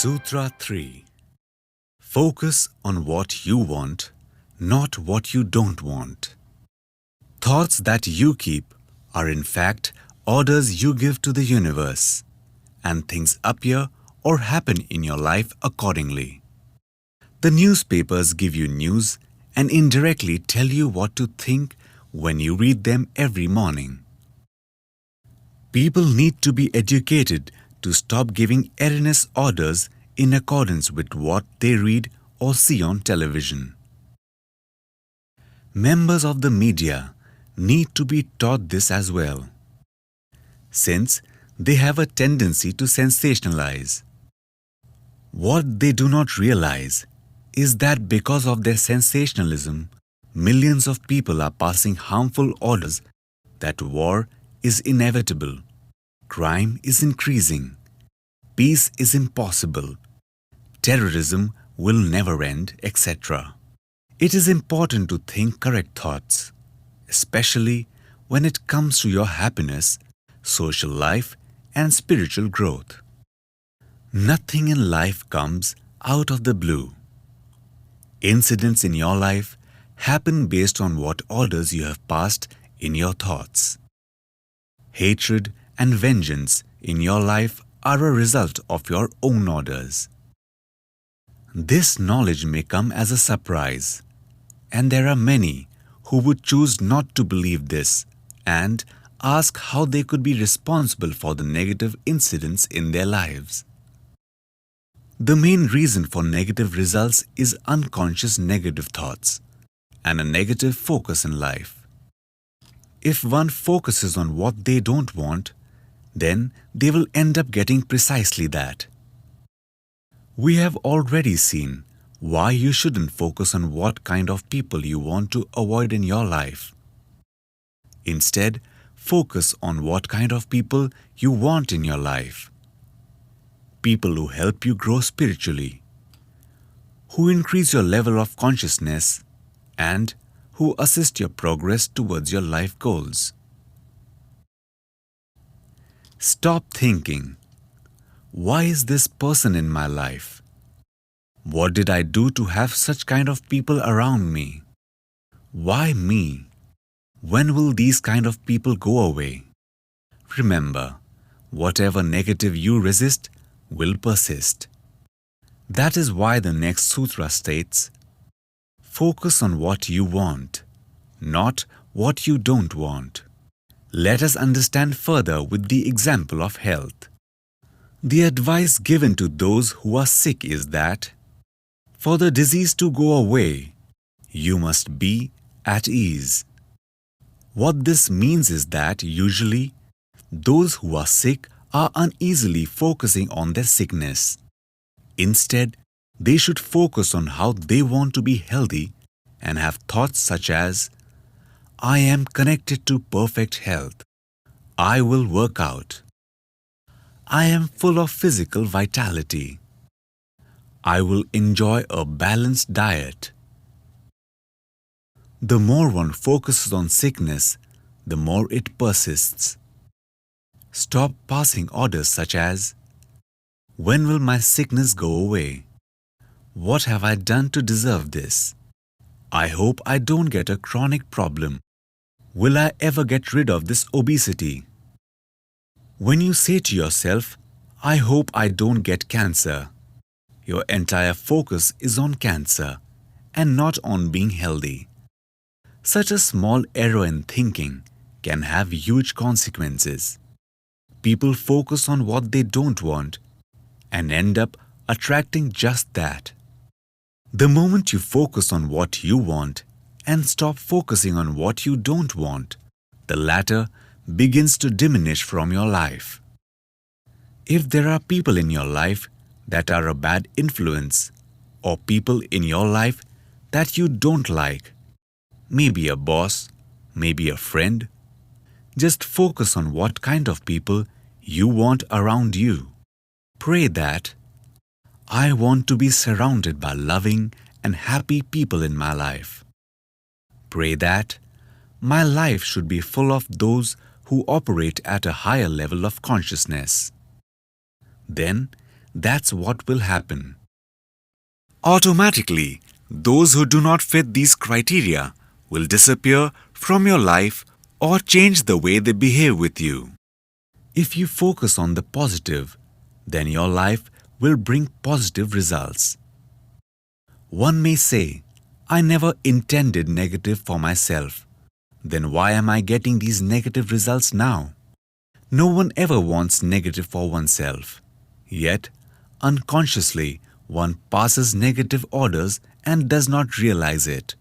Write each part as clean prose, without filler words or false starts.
Sutra 3. Focus on what you want, not what you don't want. Thoughts that you keep are in fact orders you give to the universe, and things appear or happen in your life accordingly. The newspapers give you news and indirectly tell you what to think when you read them every morning. People need to be educated to stop giving erroneous orders in accordance with what they read or see on television. Members of the media need to be taught this as well, since they have a tendency to sensationalize. What they do not realize is that because of their sensationalism, millions of people are passing harmful orders that war is inevitable, crime is increasing, peace is impossible, terrorism will never end, etc. It is important to think correct thoughts, especially when it comes to your happiness, social life, and spiritual growth. Nothing in life comes out of the blue. Incidents in your life happen based on what orders you have passed in your thoughts. Hatred and vengeance in your life are a result of your own orders. This knowledge may come as a surprise, and there are many who would choose not to believe this and ask how they could be responsible for the negative incidents in their lives. The main reason for negative results is unconscious negative thoughts and a negative focus in life. If one focuses on what they don't want, then they will end up getting precisely that. We have already seen why you shouldn't focus on what kind of people you want to avoid in your life. Instead, focus on what kind of people you want in your life. People who help you grow spiritually, who increase your level of consciousness, and who assist your progress towards your life goals. Stop thinking, why is this person in my life? What did I do to have such kind of people around me? Why me? When will these kind of people go away? Remember, whatever negative you resist will persist. That is why the next sutra states, focus on what you want, not what you don't want. Let us understand further with the example of health. The advice given to those who are sick is that, for the disease to go away, you must be at ease. What this means is that usually, those who are sick are uneasily focusing on their sickness. Instead, they should focus on how they want to be healthy and have thoughts such as, I am connected to perfect health. I will work out. I am full of physical vitality. I will enjoy a balanced diet. The more one focuses on sickness, the more it persists. Stop passing orders such as, when will my sickness go away? What have I done to deserve this? I hope I don't get a chronic problem. Will I ever get rid of this obesity? When you say to yourself, I hope I don't get cancer, your entire focus is on cancer and not on being healthy. Such a small error in thinking can have huge consequences. People focus on what they don't want and end up attracting just that. The moment you focus on what you want and stop focusing on what you don't want, the latter begins to diminish from your life. If there are people in your life that are a bad influence, or people in your life that you don't like, maybe a boss, maybe a friend, just focus on what kind of people you want around you. Pray that, I want to be surrounded by loving and happy people in my life. Pray that, my life should be full of those who operate at a higher level of consciousness. Then, that's what will happen. Automatically, those who do not fit these criteria will disappear from your life or change the way they behave with you. If you focus on the positive, then your life will bring positive results. One may say, I never intended negative for myself. Then why am I getting these negative results now? No one ever wants negative for oneself. Yet, unconsciously, one passes negative orders and does not realize it.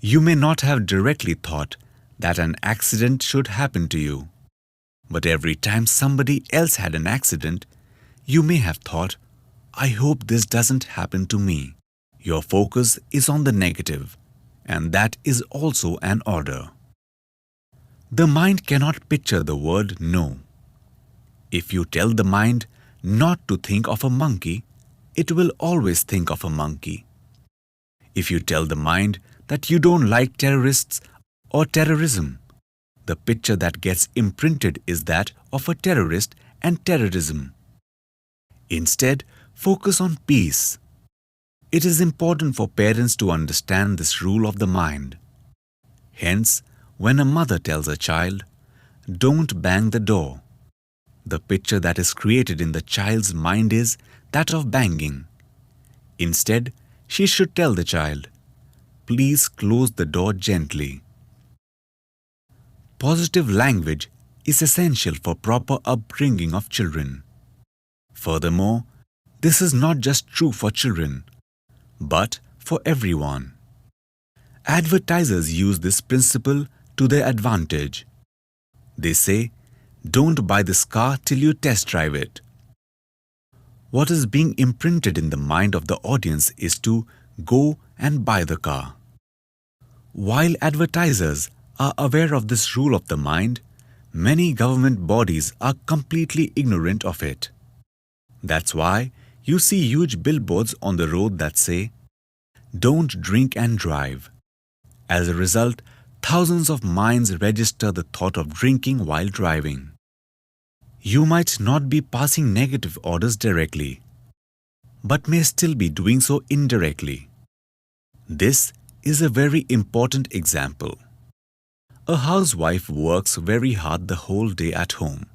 You may not have directly thought that an accident should happen to you. But every time somebody else had an accident, you may have thought, I hope this doesn't happen to me. Your focus is on the negative, and that is also an order. The mind cannot picture the word no. If you tell the mind not to think of a monkey, it will always think of a monkey. If you tell the mind that you don't like terrorists or terrorism, the picture that gets imprinted is that of a terrorist and terrorism. Instead, focus on peace. It is important for parents to understand this rule of the mind. Hence, when a mother tells a child, "Don't bang the door," the picture that is created in the child's mind is that of banging. Instead, she should tell the child, "Please close the door gently." Positive language is essential for proper upbringing of children. Furthermore, this is not just true for children, but for everyone. Advertisers use this principle to their advantage. They say, "Don't buy this car till you test drive it." What is being imprinted in the mind of the audience is to go and buy the car. While advertisers are aware of this rule of the mind, many government bodies are completely ignorant of it. That's why you see huge billboards on the road that say, "Don't drink and drive." As a result, thousands of minds register the thought of drinking while driving. You might not be passing negative orders directly, but may still be doing so indirectly. This is a very important example. A housewife works very hard the whole day at home,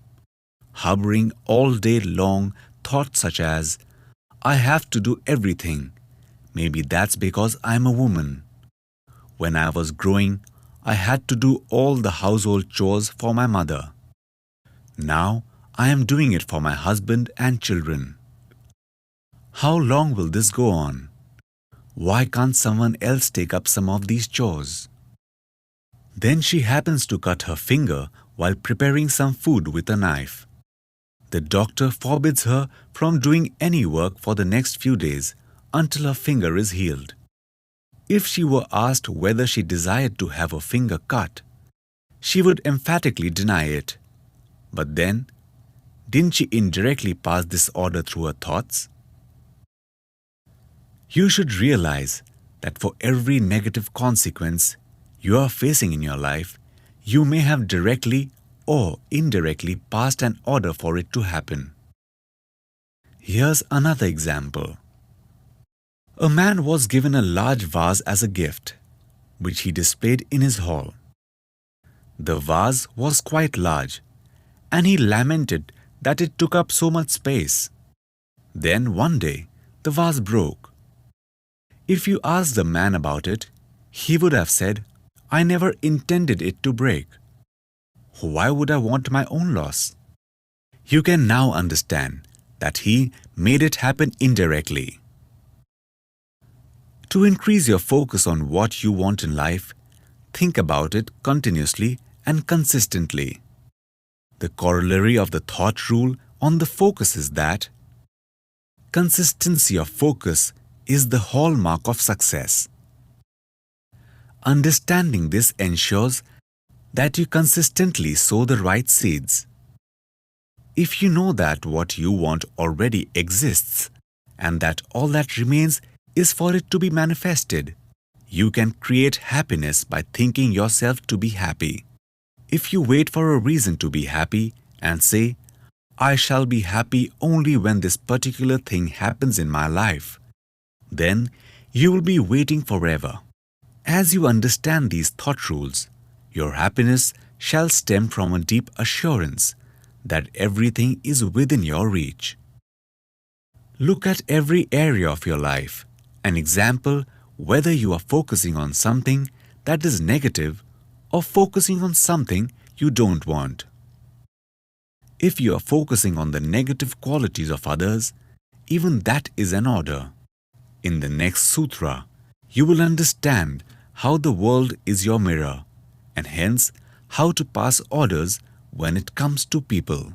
harboring all day long thoughts such as, "I have to do everything. Maybe that's because I'm a woman. When I was growing, I had to do all the household chores for my mother. Now I am doing it for my husband and children. How long will this go on? Why can't someone else take up some of these chores?" Then she happens to cut her finger while preparing some food with a knife. The doctor forbids her from doing any work for the next few days until her finger is healed. If she were asked whether she desired to have her finger cut, she would emphatically deny it. But then, didn't she indirectly pass this order through her thoughts? You should realize that for every negative consequence you are facing in your life, you may have directly or indirectly passed an order for it to happen. Here's another example. A man was given a large vase as a gift, which he displayed in his hall. The vase was quite large, and he lamented that it took up so much space. Then one day, the vase broke. If you asked the man about it, he would have said, "I never intended it to break. Why would I want my own loss?" You can now understand that he made it happen indirectly. To increase your focus on what you want in life, think about it continuously and consistently. The corollary of the thought rule on the focus is that consistency of focus is the hallmark of success. Understanding this ensures that you consistently sow the right seeds. If you know that what you want already exists and that all that remains is for it to be manifested, you can create happiness by thinking yourself to be happy. If you wait for a reason to be happy and say, I shall be happy only when this particular thing happens in my life, then you will be waiting forever. As you understand these thought rules, your happiness shall stem from a deep assurance that everything is within your reach. Look at every area of your life and example whether you are focusing on something that is negative or focusing on something you don't want. If you are focusing on the negative qualities of others, even that is an order. In the next sutra, you will understand how the world is your mirror and hence how to pass orders when it comes to people.